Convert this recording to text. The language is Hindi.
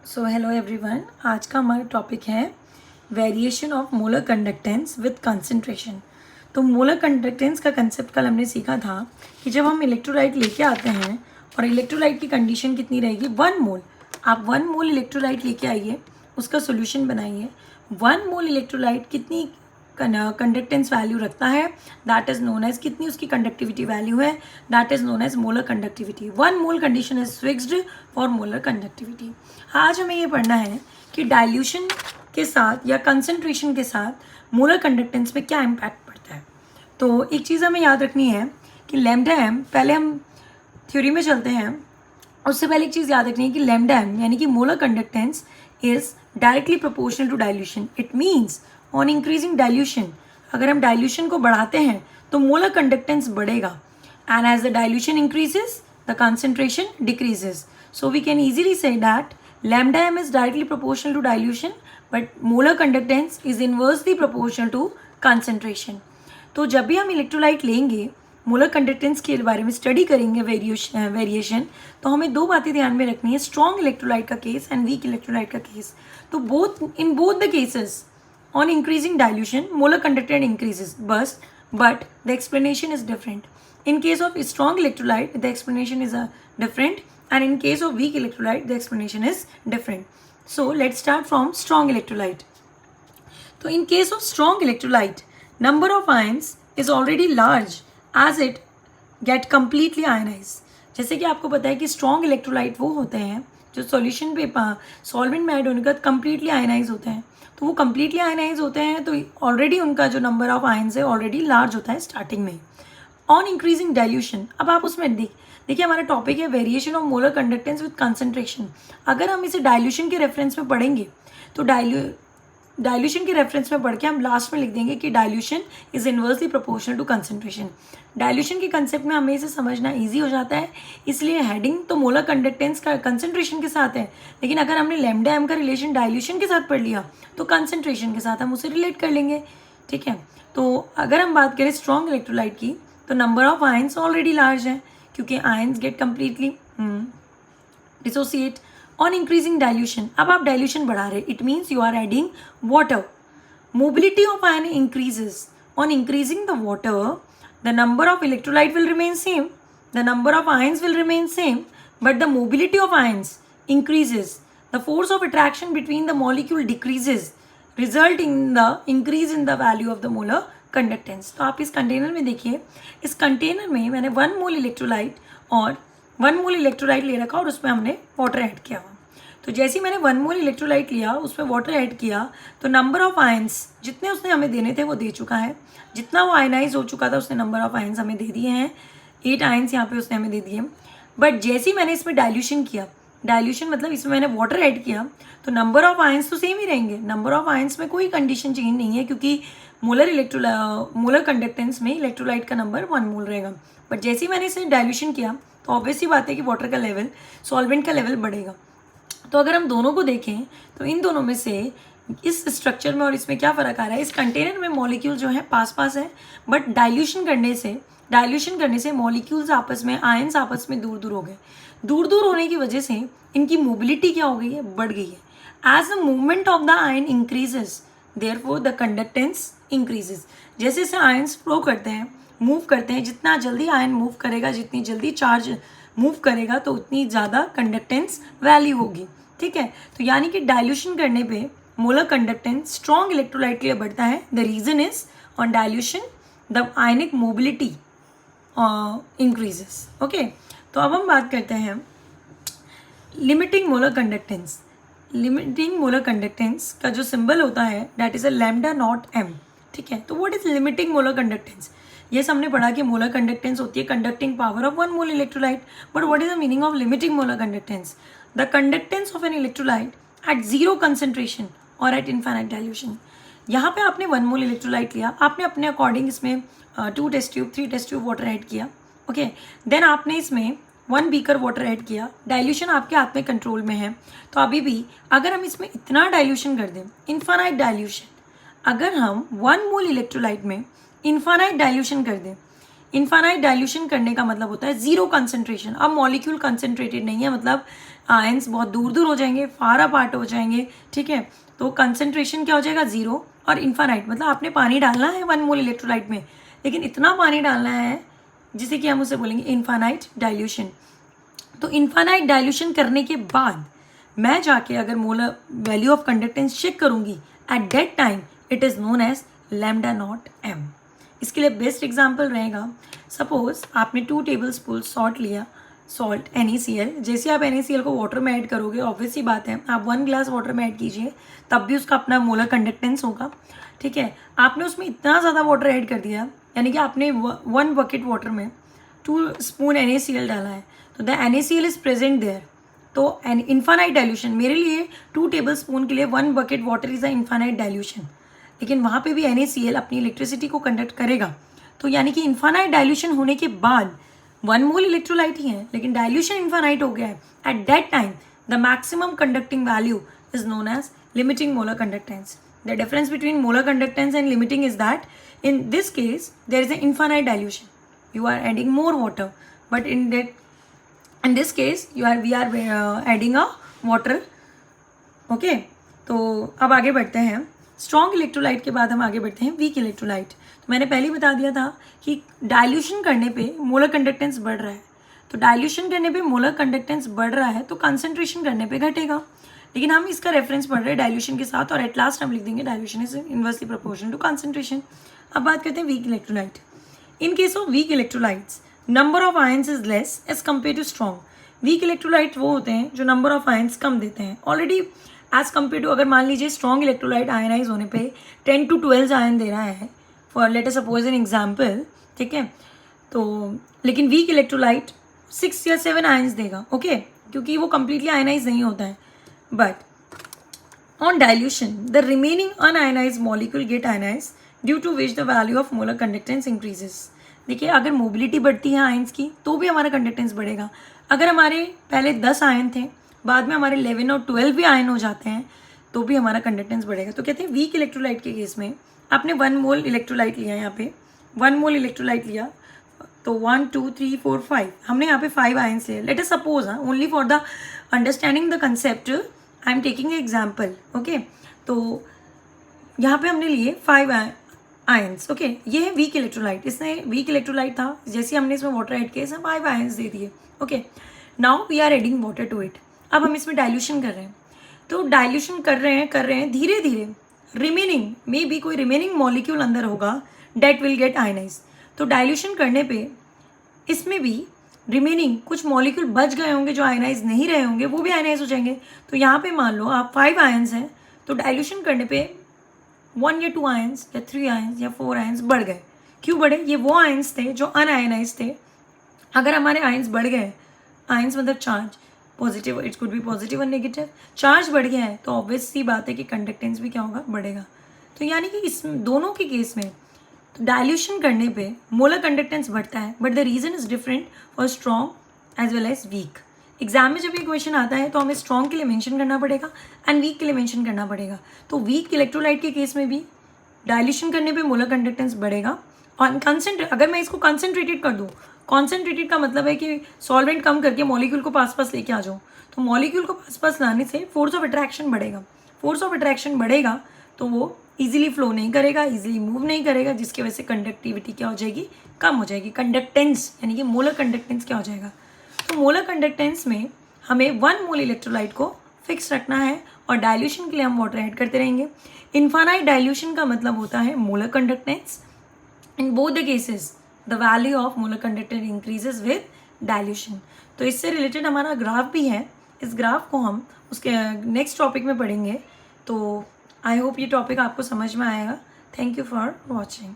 सो हेलो एवरीवन, आज का हमारा टॉपिक है variation of molar conductance with concentration. तो मोलर कंडक्टेंस का कंसेप्ट कल हमने सीखा था कि जब हम इलेक्ट्रोलाइट लेके आते हैं और इलेक्ट्रोलाइट की कंडीशन कितनी रहेगी, 1 मोल। आप 1 मोल इलेक्ट्रोलाइट लेके आइए, उसका सोल्यूशन बनाइए। 1 मोल इलेक्ट्रोलाइट कितनी कंडक्टेंस वैल्यू रखता है, दैट इज नोन एज, कितनी उसकी कंडक्टिविटी वैल्यू है, that is known as molar conductivity. 1 mole condition is fixed for molar conductivity. आज हमें ये पढ़ना है कि डाइल्यूशन के साथ या कंसंट्रेशन के साथ मोलर कंडक्टेंस में क्या इम्पैक्ट पड़ता है। तो एक चीज़ हमें याद रखनी है कि लैम्डा एम, पहले हम थ्योरी में चलते हैं, उससे पहले एक चीज़ याद रखनी है कि लैम्डा एम यानी कि molar conductance is directly proportional to dilution. It means on increasing dilution, अगर हम डाइल्यूशन को बढ़ाते हैं तो मोलर कंडक्टेंस बढ़ेगा, and as the dilution increases the concentration decreases. So we can easily say that lambda m is directly proportional to dilution, but molar conductance is inversely proportional to concentration. तो जब भी हम इलेक्ट्रोलाइट लेंगे, मोलर कंडक्टेंस के बारे में स्टडी करेंगे वेरिएशन, तो हमें दो बातें ध्यान में रखनी है, स्ट्रॉन्ग इलेक्ट्रोलाइट का केस एंड वीक इलेक्ट्रोलाइट का केस। तो both the cases on increasing dilution molar conductance increases, but the explanation is different. In case of strong electrolyte the explanation is different, and in case of weak electrolyte the explanation is different. So let's start from strong electrolyte. So in case of strong electrolyte, number of ions is already large as it get completely ionized. जैसे कि आपको पता है कि स्ट्रॉन्ग इलेक्ट्रोलाइट वो होते हैं जो सॉल्यूशन पे सॉल्वेंट में ऐड होने के बाद कम्प्लीटली आयनाइज होते हैं। तो वो कम्प्लीटली आयनाइज होते हैं तो ऑलरेडी उनका जो नंबर ऑफ आयन्स है ऑलरेडी लार्ज होता है स्टार्टिंग में। ऑन इंक्रीजिंग डाइल्यूशन, अब आप उसमें देखिए हमारा टॉपिक है variation of molar conductance with concentration. अगर हम इसे डाइल्यूशन के रेफरेंस में पढ़ेंगे तो डाइल्यूशन के रेफरेंस में पढ़ के हम लास्ट में लिख देंगे कि dilution is inversely proportional to concentration. Dilution के कंसेप्ट में हमें इसे समझना ईजी हो जाता है, इसलिए हेडिंग तो मोलर कंडक्टेंस का कंसंट्रेशन के साथ है, लेकिन अगर हमने लैम्डा एम का रिलेशन डाइल्यूशन के साथ पढ़ लिया तो कंसंट्रेशन के साथ हम उसे रिलेट कर लेंगे। ठीक है, तो अगर हम बात करें स्ट्रॉन्ग इलेक्ट्रोलाइट की तो number of ions already large है क्योंकि ions get completely dissociate. On increasing dilution, अब आप डाइल्यूशन बढ़ा रहे, it means you are adding water, mobility of ion increases. On increasing the water the number of electrolyte will remain same, the number of ions will remain same, but the mobility of ions increases, the force of attraction between the molecule decreases, result in the increase in the value of the molar conductance. तो आप इस कंटेनर में देखिए, इस कंटेनर में मैंने 1 मोल इलेक्ट्रोलाइट और 1 मोल इलेक्ट्रोलाइट ले रखा और उसमें हमने वाटर ऐड किया हुआ। तो जैसे ही मैंने 1 मोल इलेक्ट्रोलाइट लिया, उसमें वाटर ऐड किया, तो नंबर ऑफ आयन्स जितने उसने हमें देने थे वो दे चुका है, जितना वो आयनाइज हो चुका था उसने नंबर ऑफ आयन्स हमें दे दिए हैं, 8 आयन्स यहाँ पे उसने हमें दे दिए। बट जैसे ही मैंने इसमें डाइल्यूशन किया, डाइल्यूशन मतलब इसमें मैंने वाटर ऐड किया, तो नंबर ऑफ आयन्स तो सेम ही रहेंगे, नंबर ऑफ आयन्स में कोई कंडीशन चेंज नहीं है क्योंकि मोलर कंडक्टेंस में इलेक्ट्रोलाइट का नंबर 1 मोल रहेगा। बट जैसे ही मैंने इसे डाइल्यूशन किया तो ऑब्वियसली बात है कि वाटर का लेवल, सॉल्वेंट का लेवल बढ़ेगा। तो अगर हम दोनों को देखें तो इन दोनों में से इस स्ट्रक्चर में और इसमें क्या फ़र्क आ रहा है, इस कंटेनर में मॉलिक्यूल जो है पास पास है, बट डाइल्यूशन करने से मॉलिक्यूल्स आपस में, आयन्स आपस में दूर दूर हो गए। दूर दूर होने की वजह से इनकी मोबिलिटी क्या हो गई है, बढ़ गई है। As the movement of the ion increases therefore the conductance increases. जैसे जैसे आयन्स फ्लो करते हैं, मूव करते हैं, जितना जल्दी आयन मूव करेगा, जितनी जल्दी चार्ज मूव करेगा तो उतनी ज़्यादा कंडक्टेंस वैल्यू होगी। ठीक है, तो यानी कि डाइल्यूशन करने पे मोलर कंडक्टेंस स्ट्रॉन्ग इलेक्ट्रोलाइट के लिए बढ़ता है। The reason is on dilution the ionic mobility increases. Okay, तो अब हम बात करते हैं limiting molar conductance. Limiting molar conductance का जो सिंबल होता है that is a lambda naught m. ठीक है, तो what is limiting molar conductance? ये हमने पढ़ा कि मोलर कंडक्टेंस होती है conducting power of 1 mole electrolyte, but what is the meaning of limiting molar conductance? The conductance of an electrolyte at 0 concentration और एट इनफाइनाइट डाइल्यूशन। यहाँ पे आपने 1 मोल इलेक्ट्रोलाइट लिया, आपने अपने अकॉर्डिंग इसमें 2 test tube 3 test tube water add किया। ओके, देन आपने इसमें 1 बीकर वाटर ऐड किया, डाइल्यूशन आपके हाथ में कंट्रोल में है। तो अभी भी अगर हम इसमें इतना डाइल्यूशन कर दें, इनफाइनाइट डाइल्यूशन, अगर हम 1 मोल इलेक्ट्रोलाइट में इनफाइनाइट डाइल्यूशन कर दें, इन्फानाइट डाइल्यूशन करने का मतलब होता है ज़ीरो कंसंट्रेशन। अब मॉलिक्यूल कंसंट्रेटेड नहीं है, मतलब आयंस बहुत दूर दूर हो जाएंगे, फार अपार्ट हो जाएंगे, ठीक है। तो कंसंट्रेशन क्या हो जाएगा, ज़ीरो। और इन्फानाइट मतलब आपने पानी डालना है 1 मोल इलेक्ट्रोलाइट में, लेकिन इतना पानी डालना है जिसे कि हम उसे बोलेंगे इन्फानाइट डाइल्यूशन। तो इन्फानाइट डाइल्यूशन करने के बाद मैं जाके अगर molar value of conductance check करूंगी, at that time it is known as lambda naught M. इसके लिए बेस्ट एग्जांपल रहेगा, सपोज आपने 2 टेबल स्पून सॉल्ट लिया, सॉल्ट NaCl। जैसे आप NaCl को वाटर में ऐड करोगे, ऑब्वियस सी बात है आप 1 ग्लास वाटर में ऐड कीजिए तब भी उसका अपना मोलर कंडक्टेंस होगा, ठीक है। आपने उसमें इतना ज़्यादा वाटर ऐड कर दिया, यानी कि आपने 1 बकेट वाटर में 2 स्पून NaCl डाला है, तो the NaCl is present there. तो एन इन्फानाइट डाइल्यूशन मेरे लिए 2 टेबल स्पून के लिए 1 bucket water is a infinite dilution, लेकिन वहाँ पे भी NaCl अपनी इलेक्ट्रिसिटी को कंडक्ट करेगा। तो यानी कि इन्फानाइट डाइल्यूशन होने के बाद 1 मोल इलेक्ट्रोलाइट ही है, लेकिन डाइल्यूशन इन्फानाइट हो गया है। At that time the maximum conducting value is known as limiting molar conductance. The difference between molar conductance and limiting is that in this case there is an infinite dilution, you are adding more water, but in this case we are adding a water, okay। तो अब आगे बढ़ते हैं, स्ट्रॉन्ग इलेक्ट्रोलाइट के बाद हम आगे बढ़ते हैं वीक इलेक्ट्रोलाइट। तो मैंने पहले ही बता दिया था कि डाइल्यूशन करने पे मोलर कंडक्टेंस बढ़ रहा है, तो डाइल्यूशन करने पे मोलर कंडक्टेंस बढ़ रहा है तो कंसंट्रेशन करने पे घटेगा, लेकिन हम इसका रेफरेंस पढ़ रहे हैं डाइल्यूशन के साथ, और एट लास्ट हम लिख देंगे dilution is inversely proportional to concentration. अब बात करते हैं weak electrolyte. In case of weak electrolytes number of ions is less as compare to strong. Weak electrolyte वो होते हैं जो नंबर ऑफ आयंस कम देते हैं ऑलरेडी एज कम्पेयर टू, अगर मान लीजिए स्ट्रॉन्ग इलेक्ट्रोलाइट आयनाइज होने पे 10 to 12 आयन दे रहा है for let us suppose an example, ठीक है। तो लेकिन वीक इलेक्ट्रोलाइट 6 या 7 आयंस देगा, ओके, क्योंकि वो कंप्लीटली आयनाइज नहीं होता है। But on dilution the remaining unionised molecule get ionised due to which the value of molar conductance increases. देखिए अगर मोबिलिटी बढ़ती है आयंस की तो भी हमारा कंडक्टेंस बढ़ेगा। अगर हमारे पहले 10 आयन थे, बाद में हमारे 11 और 12 भी आयन हो जाते हैं तो भी हमारा कंडक्टेंस बढ़ेगा। तो कहते हैं वीक इलेक्ट्रोलाइट के केस में आपने 1 मोल इलेक्ट्रोलाइट लिया, यहाँ पे 1 मोल इलेक्ट्रोलाइट लिया, तो 1 2 3 4 5 हमने यहाँ पे 5 आयंस लिए। Let us suppose only for the understanding the concept I am taking example, okay. तो यहाँ पे हमने लिए 5 आयंस, ओके। ये है वीक इलेक्ट्रोलाइट, इसने वीक इलेक्ट्रोलाइट था, जैसे हमने इसमें वाटर ऐड किया, इसमें 5 आयंस दे दिए, okay. Now we are adding water to it. अब हम इसमें डाइल्यूशन कर रहे हैं, तो डाइल्यूशन कर रहे हैं धीरे धीरे रिमेनिंग मे बी कोई रिमेनिंग मॉलिक्यूल अंदर होगा डेट विल गेट आयनाइज। तो डाइल्यूशन करने पे इसमें भी रिमेनिंग कुछ मॉलिक्यूल बच गए होंगे जो आयनाइज नहीं रहे होंगे, वो भी आयनाइज हो जाएंगे। तो यहाँ पे मान लो आप 5 आयंस हैं, तो डाइल्यूशन करने पे 1 या 2 आयंस या 3 आयंस या 4 आयंस बढ़ गए। क्यों बढ़े? ये वो आयंस थे जो अनआयनाइज थे। अगर हमारे आयंस बढ़ गए, आयंस मतलब charge, positive, it could be positive और नेगेटिव, चार्ज बढ़ गया है तो ऑब्वियस सी बात है कि कंडक्टेंस भी क्या होगा, बढ़ेगा। तो यानी कि इस दोनों के केस में तो डाइल्यूशन करने पे मोलर कंडक्टेंस बढ़ता है, but the reason is different for strong as well as weak. Exam में जब ये क्वेश्चन आता है तो हमें स्ट्रॉन्ग के लिए मेंशन करना पड़ेगा एंड वीक के लिए मेंशन करना पड़ेगा। तो वीक इलेक्ट्रोलाइट के केस में भी डाइल्यूशन करने पे मोलर कंडक्टेंस बढ़ेगा। और अगर मैं इसको कंसनट्रेटेड कर दूँ, कॉन्सेंट्रेटेड का मतलब है कि सॉल्वेंट कम करके मॉलिक्यूल को पास पास लेके आ जाऊँ, तो मॉलिक्यूल को पास पास लाने से फोर्स ऑफ अट्रैक्शन बढ़ेगा। फोर्स ऑफ अट्रैक्शन बढ़ेगा तो वो इजीली फ्लो नहीं करेगा, इजीली मूव नहीं करेगा, जिसकी वजह से कंडक्टिविटी क्या हो जाएगी, कम हो जाएगी। कंडक्टेंस यानी कि मोलर कंडक्टेंस क्या हो जाएगा। तो मोलर कंडक्टेंस में हमें 1 मोल इलेक्ट्रोलाइट को फिक्स रखना है और डाइल्यूशन के लिए हम वाटर ऐड करते रहेंगे। इनफाइनाइट डाइल्यूशन का मतलब होता है molar conductance. In both the cases the value of molar conductance increases with dilution. तो इससे रिलेटेड हमारा ग्राफ भी है, इस ग्राफ को हम उसके नेक्स्ट टॉपिक में पढ़ेंगे। तो आई होप ये टॉपिक आपको समझ में आएगा। Thank you for watching.